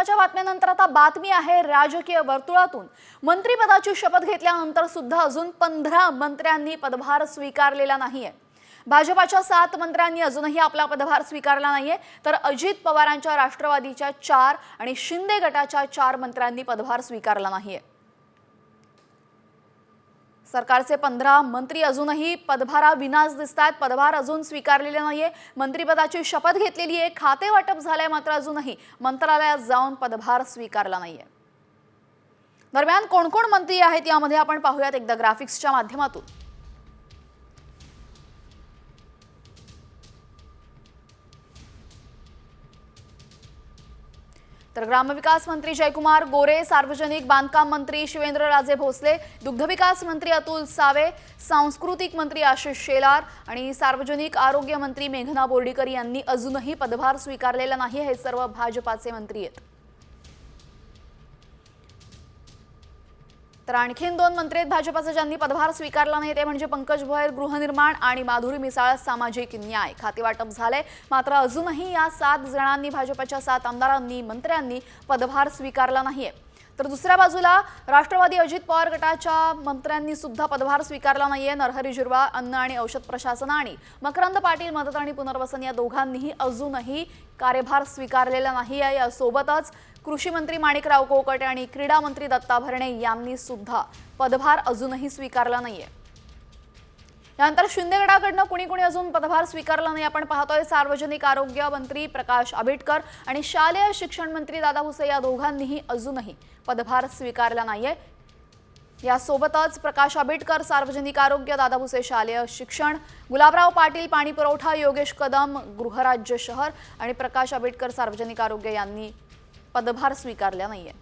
महत्त्वाच्या बातम्यानंतर आता बातमी आहे राजकीय वर्तुळातून। मंत्रिपदाची शपथ घेतल्यानंतर सुद्धा अजून 15 मंत्र्यांनी पदभार स्वीकारलेला नाहीये। भाजपाच्या 7 मंत्र्यांनी अजूनही आपला पदभार स्वीकारला नाहीये, तर अजित पवारांच्या राष्ट्रवादीच्या 4 आणि शिंदे गटाच्या 4 मंत्र्यांनी पदभार स्वीकारला नाहीये। सरकारचे 15 मंत्री अजूनही पदभाराविनाच दिसतात, पदभार अजून स्वीकारलेले नाहीये। मंत्रिपदाची शपथ घेतलेली आहे, खाते वाटप झाले, मात्र अजूनही मंत्रालयात जाऊन पदभार स्वीकारला नाहीये। दरम्यान कोण कोण मंत्री आहेत यामध्ये आपण पाहूयात एकदा ग्राफिक्सच्या माध्यमातून। तर ग्रामविकास मंत्री जयकुमार गोरे, सार्वजनिक बांधकाम मंत्री शिवेंद्रराजे भोसले, दुग्धविकास मंत्री अतुल सावे, सांस्कृतिक मंत्री आशिष शेलार आणि सार्वजनिक आरोग्य मंत्री मेघना बोर्डीकर यांनी अजूनही पदभार स्वीकारलेला नाही। हे सर्व भाजपाचे मंत्री आहेत। तर आणखीन 2 मंत्री आहेत भाजपाचे ज्यांनी पदभार स्वीकारला नाही, ते म्हणजे पंकज भोयर गृहनिर्माण आणि माधुरी मिसाळ सामाजिक न्याय। खाते वाटप झाले, मात्र अजूनही या 7 जणांनी, भाजपाच्या 7 आमदारांनी, मंत्र्यांनी पदभार स्वीकारला नाहीये। तर दुसऱ्या बाजूला राष्ट्रवादी अजित पवार गटाच्या मंत्र्यांनी सुद्धा पदभार स्वीकारला नाहीये। नरहरी झिरवाळ अन्न आणि औषध प्रशासन आणि मकरंद पाटील मदत आणि पुनर्वसन या दोघांनीही अजूनही कार्यभार स्वीकारलेला नाहीये। यासोबतच कृषी मंत्री माणिकराव कोकट आणि क्रीडा मंत्री दत्ता भरणे यांनी सुद्धा पदभार अजूनही स्वीकारला नाहीये। यानंतर शिंदे गटाकडनं कुणी अजून पदभार स्वीकारला नाही आपण पाहतोय। सार्वजनिक आरोग्य मंत्री प्रकाश आंबेडकर आणि शालेय शिक्षण मंत्री दादा भुसे या दोघांनीही अजूनही पदभार स्वीकारला नाहीये। यासोबतच प्रकाश आंबेडकर सार्वजनिक आरोग्य, दादा भुसे शालेय शिक्षण, गुलाबराव पाटील पाणी पुरवठा, योगेश कदम गृहराज्य शहर आणि प्रकाश आंबेडकर सार्वजनिक आरोग्य यांनी पदभार स्वीकारला नाहीये।